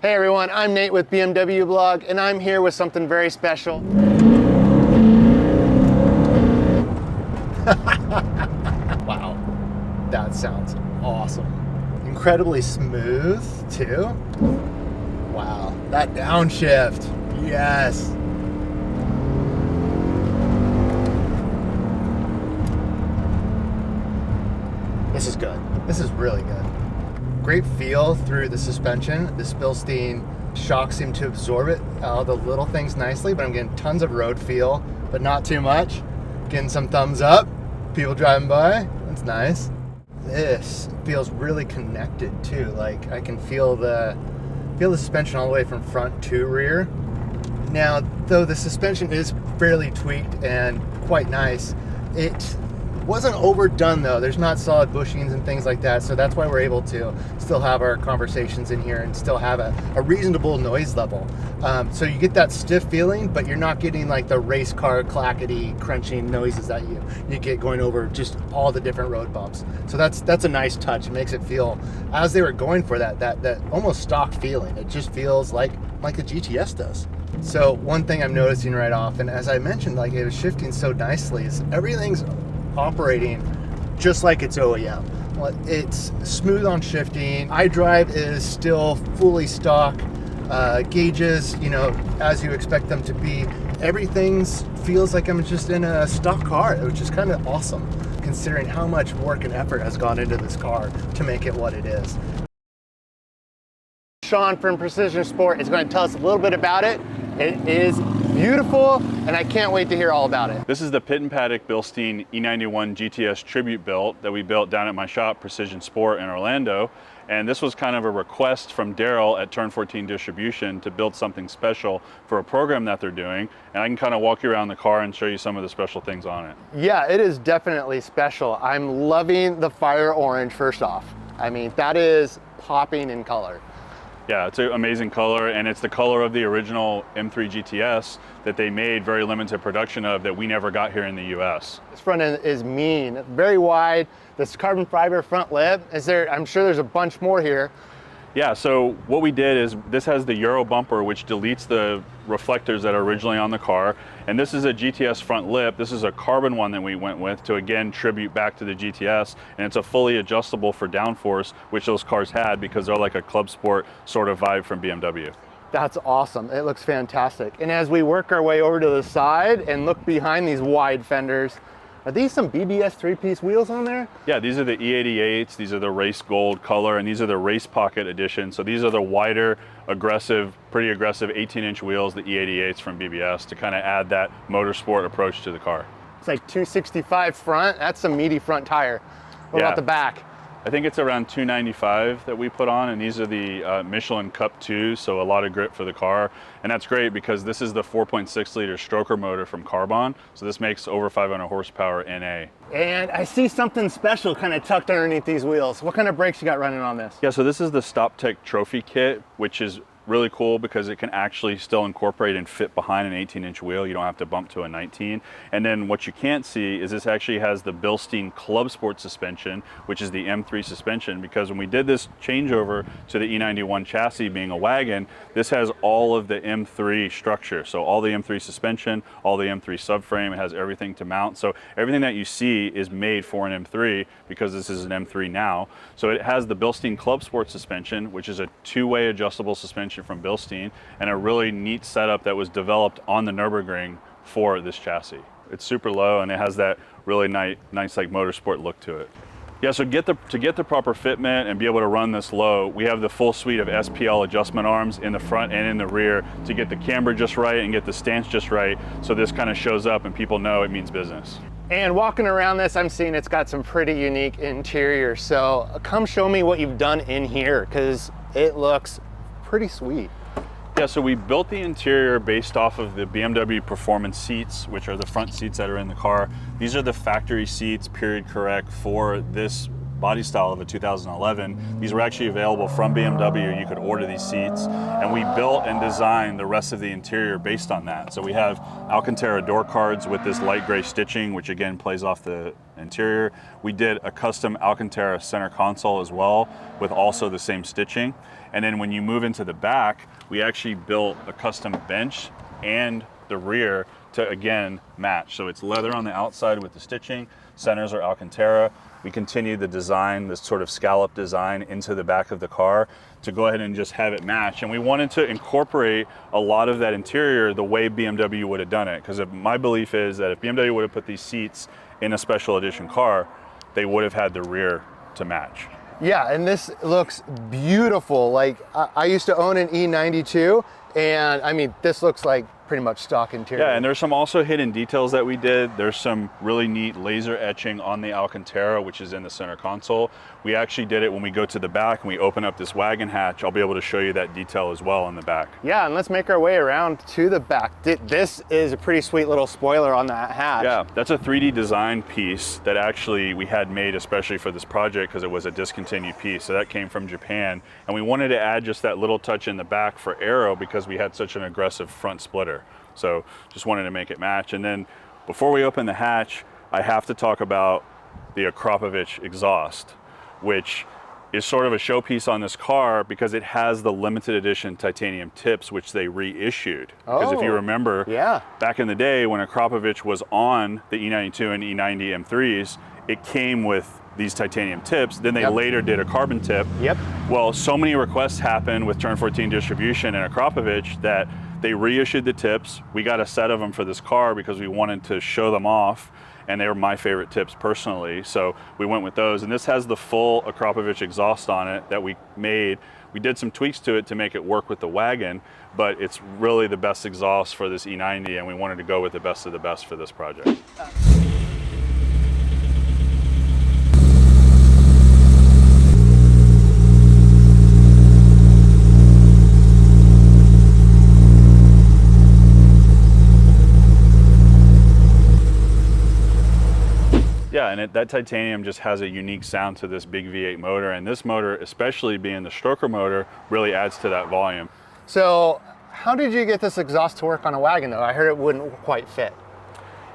Hey everyone, I'm Nate with BMW Blog, and I'm here with something very special. Wow, that sounds awesome. Incredibly smooth too. Wow, that downshift, yes. This is good. This is really good. Great feel through the suspension. This Bilstein shock seem to absorb it, all the little things nicely, but I'm getting tons of road feel, but not too much. Getting some thumbs up, people driving by, that's nice. This feels really connected too. Like I can feel the suspension all the way from front to rear. Now, though the suspension is fairly tweaked and quite nice, it wasn't overdone though. There's not solid bushings and things like that, so that's why we're able to still have our conversations in here and still have a reasonable noise level. So you get that stiff feeling, but you're not getting like the race car clackety crunching noises that you get going over just all the different road bumps. So that's a nice touch. It makes it feel, as they were going for that almost stock feeling. It just feels like a GTS does. So one thing I'm noticing right off, and as I mentioned, like it was shifting so nicely, is everything's operating just like it's OEM. Well, it's smooth on shifting. iDrive is still fully stock. Gauges, as you expect them to be. Everything feels like I'm just in a stock car, which is kind of awesome considering how much work and effort has gone into this car to make it what it is. Sean from Precision Sport is going to tell us a little bit about it. It is beautiful, and I can't wait to hear all about it. This is the Pit+Paddock Bilstein E91 GTS Tribute build that we built down at my shop, Precision Sport in Orlando. And this was kind of a request from Daryl at Turn 14 Distribution to build something special for a program that they're doing. And I can kind of walk you around the car and show you some of the special things on it. Yeah, it is definitely special. I'm loving the fire orange first off. I mean, that is popping in color. Yeah, it's an amazing color, and it's the color of the original M3 GTS that they made very limited production of that we never got here in the US. This front end is mean, very wide. This carbon fiber front lip, I'm sure there's a bunch more here. Yeah, so what we did is this has the Euro bumper, which deletes the reflectors that are originally on the car. And this is a GTS front lip. This is a carbon one that we went with to, again, tribute back to the GTS. And it's a fully adjustable for downforce, which those cars had because they're like a club sport sort of vibe from BMW. That's awesome. It looks fantastic. And as we work our way over to the side and look behind these wide fenders, are these some BBS three-piece wheels on there? Yeah, these are the E88s. These are the race gold color, and these are the race pocket edition. So these are the wider, pretty aggressive 18-inch wheels, the E88s from BBS, to kind of add that motorsport approach to the car. It's like 265 front. That's a meaty front tire. What about the back? I think it's around 295 that we put on, and these are the Michelin Cup 2s, so a lot of grip for the car. And that's great because this is the 4.6 liter stroker motor from Carbon, so this makes over 500 horsepower NA. And I see something special kind of tucked underneath these wheels. What kind of brakes you got running on this? Yeah, so this is the StopTech Trophy Kit, which is really cool because it can actually still incorporate and fit behind an 18-inch wheel. You don't have to bump to a 19. And then what you can't see is this actually has the Bilstein Club Sport suspension, which is the M3 suspension, because when we did this changeover to the E91 chassis being a wagon, this has all of the M3 structure. So all the M3 suspension, all the M3 subframe, it has everything to mount. So everything that you see is made for an M3 because this is an M3 now. So it has the Bilstein Club Sport suspension, which is a two-way adjustable suspension from Bilstein, and a really neat setup that was developed on the Nürburgring for this chassis. It's super low and it has that really nice like motorsport look to it. Yeah, so to get the proper fitment and be able to run this low, we have the full suite of SPL adjustment arms in the front and in the rear to get the camber just right and get the stance just right, so this kind of shows up and people know it means business. And walking around this, I'm seeing it's got some pretty unique interior. So come show me what you've done in here, because it looks pretty sweet. Yeah, so we built the interior based off of the BMW Performance seats, which are the front seats that are in the car. These are the factory seats, period correct, for this body style of a 2011. These were actually available from BMW. You could order these seats, and we built and designed the rest of the interior based on that. So we have Alcantara door cards with this light gray stitching, which again plays off the interior. We did a custom Alcantara center console as well, with also the same stitching. And then when you move into the back, we actually built a custom bench and the rear to again match. So it's leather on the outside with the stitching, centers are Alcantara. We continued the design, this sort of scallop design, into the back of the car to go ahead and just have it match. And we wanted to incorporate a lot of that interior the way BMW would have done it. Because my belief is that if BMW would have put these seats in a special edition car, they would have had the rear to match. Yeah, and this looks beautiful. Like, I used to own an E92, and I mean, this looks like pretty much stock interior. Yeah, and there's some also hidden details that we did. There's some really neat laser etching on the Alcantara, which is in the center console. We actually did it when we go to the back and we open up this wagon hatch. I'll be able to show you that detail as well in the back. Yeah, and let's make our way around to the back. This is a pretty sweet little spoiler on that hatch. Yeah, that's a 3D design piece that actually we had made especially for this project because it was a discontinued piece. So that came from Japan. And we wanted to add just that little touch in the back for aero because we had such an aggressive front splitter. So just wanted to make it match. And then before we open the hatch, I have to talk about the Akrapovic exhaust, which is sort of a showpiece on this car because it has the limited edition titanium tips, which they reissued. Because if you remember, back in the day when Akrapovic was on the E92 and E90 M3s, it came with these titanium tips. Then they later did a carbon tip. Well, so many requests happened with Turn 14 distribution and Akrapovic that they reissued the tips. We got a set of them for this car because we wanted to show them off, and they were my favorite tips personally. So we went with those. And this has the full Akrapovic exhaust on it that we made. We did some tweaks to it to make it work with the wagon, but it's really the best exhaust for this E90, and we wanted to go with the best of the best for this project. Yeah, and that titanium just has a unique sound to this big V8 motor, and this motor, especially being the stroker motor, really adds to that volume. So how did you get this exhaust to work on a wagon though? I heard it wouldn't quite fit.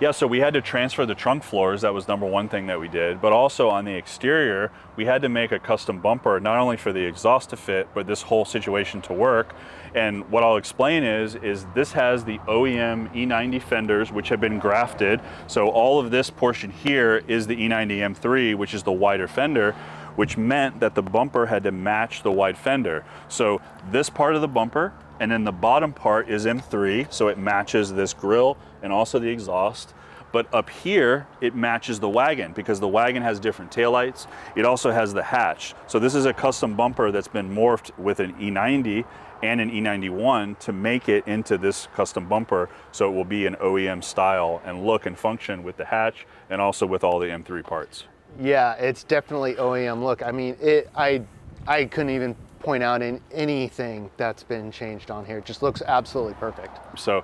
Yeah, so we had to transfer the trunk floors. That was number one thing that we did. But also on the exterior, we had to make a custom bumper, not only for the exhaust to fit, but this whole situation to work. And what I'll explain is this has the OEM E90 fenders, which have been grafted. So all of this portion here is the E90 M3, which is the wider fender, which meant that the bumper had to match the wide fender. So this part of the bumper, and then the bottom part is M3, so it matches this grille and also the exhaust. But up here, it matches the wagon because the wagon has different taillights. It also has the hatch. So this is a custom bumper that's been morphed with an E90 and an E91 to make it into this custom bumper, so it will be an OEM style and look and function with the hatch and also with all the M3 parts. Yeah, it's definitely OEM look. I mean, I couldn't even point out in anything that's been changed on here. It just looks absolutely perfect. So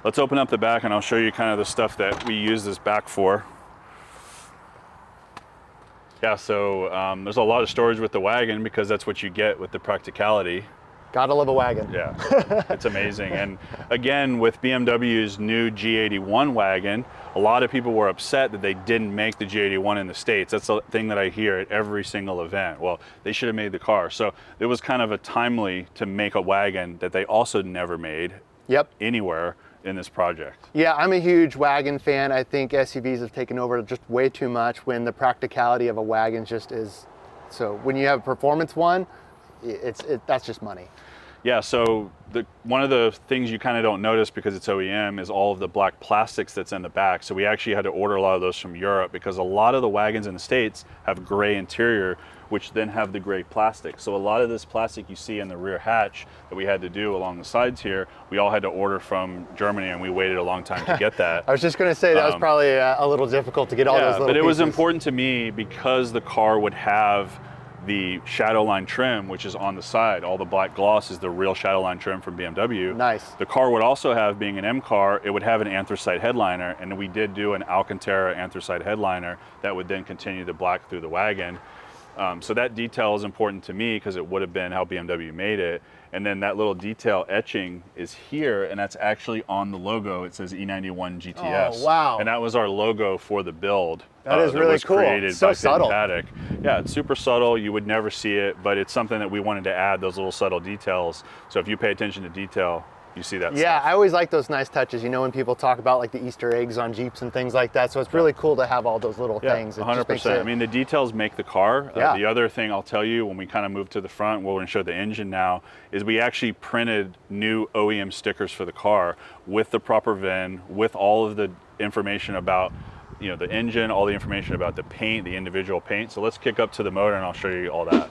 let's open up the back and I'll show you kind of the stuff that we use this back for. Yeah, so there's a lot of storage with the wagon because that's what you get with the practicality. Gotta love a wagon. Yeah, it's amazing. And again, with BMW's new G81 wagon, a lot of people were upset that they didn't make the G81 in the States. That's the thing that I hear at every single event. Well, they should have made the car. So it was kind of a timely to make a wagon that they also never made anywhere in this project. Yeah, I'm a huge wagon fan. I think SUVs have taken over just way too much when the practicality of a wagon just is. So when you have a performance one, that's just money. Yeah, so one of the things you kind of don't notice because it's OEM is all of the black plastics that's in the back. So we actually had to order a lot of those from Europe because a lot of the wagons in the States have gray interior, which then have the gray plastic. So a lot of this plastic you see in the rear hatch that we had to do along the sides here, we all had to order from Germany, and we waited a long time to get that. I was just gonna say that was probably a little difficult to get all those little but it was pieces. important to me because the car would have the Shadowline trim, which is on the side. All the black gloss is the real Shadowline trim from BMW. Nice. The car would also have, being an M car, it would have an anthracite headliner, and we did do an Alcantara anthracite headliner that would then continue the black through the wagon. So that detail is important to me because it would have been how BMW made it. And then that little detail etching is here, and that's actually on the logo. It says E91 GTS. Oh, wow. And that was our logo for the build. That is really cool. Created So by subtle. Pit+Paddock. Yeah, it's super subtle. You would never see it, but it's something that we wanted to add, those little subtle details. So if you pay attention to detail, you see that Yeah, stuff. I always like those nice touches, you know, when people talk about like the Easter eggs on Jeeps and things like that. So it's really cool to have all those little things. It 100%. I mean, the details make the car. Yeah. The other thing I'll tell you when we kind of move to the front, we're going to show the engine now, is we actually printed new OEM stickers for the car with the proper VIN, with all of the information about, you know, the engine, all the information about the paint, the individual paint. So let's kick up to the motor and I'll show you all that.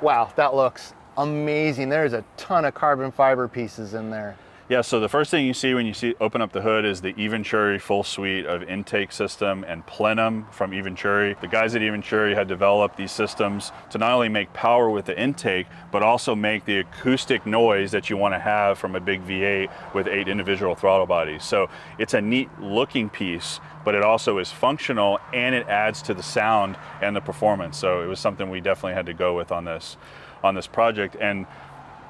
Wow, that looks amazing. There's a ton of carbon fiber pieces in there. Yeah, so the first thing you see when you open up the hood is the Venturi full suite of intake system and plenum from Venturi. The guys at Venturi had developed these systems to not only make power with the intake, but also make the acoustic noise that you want to have from a big V8 with 8 individual throttle bodies. So it's a neat looking piece, but it also is functional and it adds to the sound and the performance. So it was something we definitely had to go with on this project. And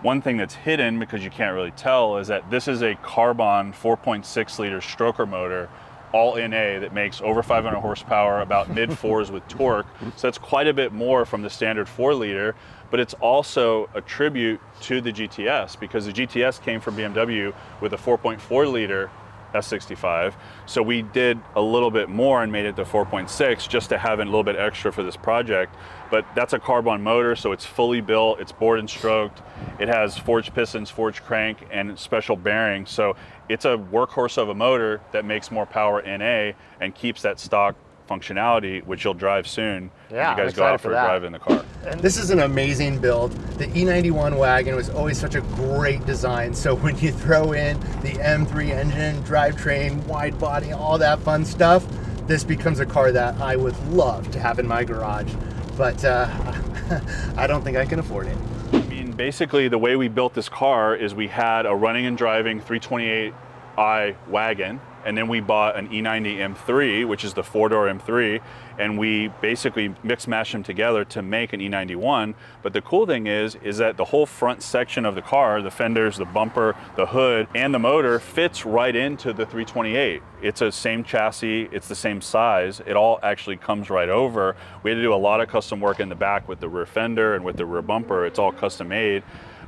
one thing that's hidden, because you can't really tell, is that this is a carbon 4.6 liter stroker motor, all NA, that makes over 500 horsepower, about mid fours with torque. So that's quite a bit more from the standard 4 liter, but it's also a tribute to the GTS, because the GTS came from BMW with a 4.4 liter S65. So we did a little bit more and made it to 4.6 just to have a little bit extra for this project. But that's a carbon motor, so it's fully built, it's bored and stroked. It has forged pistons, forged crank, and special bearings. So it's a workhorse of a motor that makes more power NA and keeps that stock functionality, which you'll drive soon. Yeah, when you guys go out for a drive in the car. And this is an amazing build. The E91 wagon was always such a great design. So when you throw in the M3 engine, drivetrain, wide body, all that fun stuff, this becomes a car that I would love to have in my garage. But I don't think I can afford it. I mean, basically the way we built this car is we had a running and driving 328i wagon, and then we bought an E90 M3, which is the 4-door M3, and we basically mix-mashed them together to make an E91. But the cool thing is that the whole front section of the car, the fenders, the bumper, the hood, and the motor fits right into the 328. It's a same chassis, it's the same size, it all actually comes right over. We had to do a lot of custom work in the back with the rear fender and with the rear bumper. It's all custom made.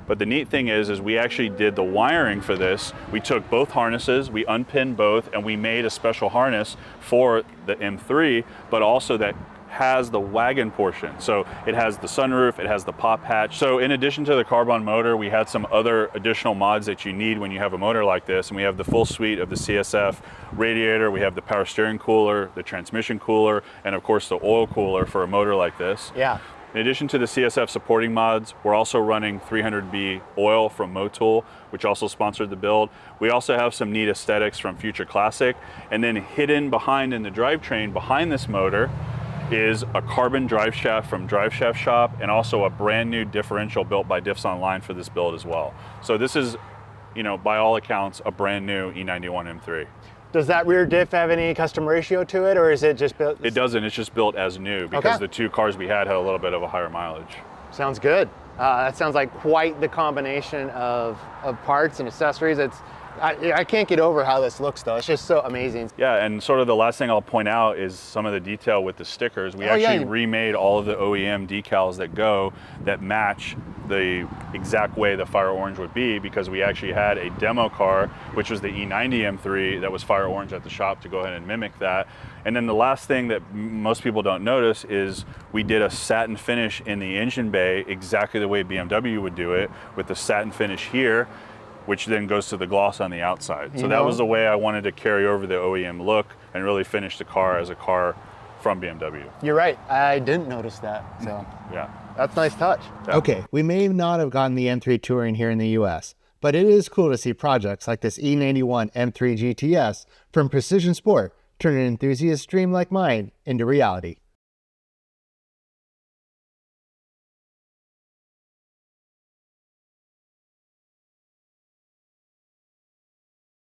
But the neat thing is we actually did the wiring for this. We took both harnesses, we unpinned both, and we made a special harness for the M3, but also that has the wagon portion. So it has the sunroof, it has the pop hatch. So in addition to the carbon motor, we had some other additional mods that you need when you have a motor like this. And we have the full suite of the CSF radiator, we have the power steering cooler, the transmission cooler, and of course the oil cooler for a motor like this. Yeah. In addition to the CSF supporting mods, we're also running 300B oil from Motul, which also sponsored the build. We also have some neat aesthetics from Future Classic. And then hidden behind in the drivetrain, behind this motor, is a carbon drive shaft from Drive Shaft Shop, and also a brand new differential built by Diffs Online for this build as well. So this is, you know, by all accounts, a brand new E91 M3. Does that rear diff have any custom ratio to it, or is it just built? It doesn't, it's just built as new because the two cars we had a little bit of a higher mileage. Sounds good. That sounds like quite the combination of parts and accessories. I can't get over how this looks though. It's just so amazing. Yeah, and sort of the last thing I'll point out is some of the detail with the stickers. We actually remade all of the OEM decals that match the exact way the fire orange would be, because we actually had a demo car, which was the E90 M3, that was fire orange at the shop to go ahead and mimic that. And then the last thing that most people don't notice is we did a satin finish in the engine bay exactly the way BMW would do it, with the satin finish here, which then goes to the gloss on the outside. So that was the way I wanted to carry over the OEM look and really finish the car as a car from BMW. You're right, I didn't notice that, so. Yeah. That's a nice touch. Yeah. Okay, we may not have gotten the M3 touring here in the US, but it is cool to see projects like this E91 M3 GTS from Precision Sport turn an enthusiast dream like mine into reality.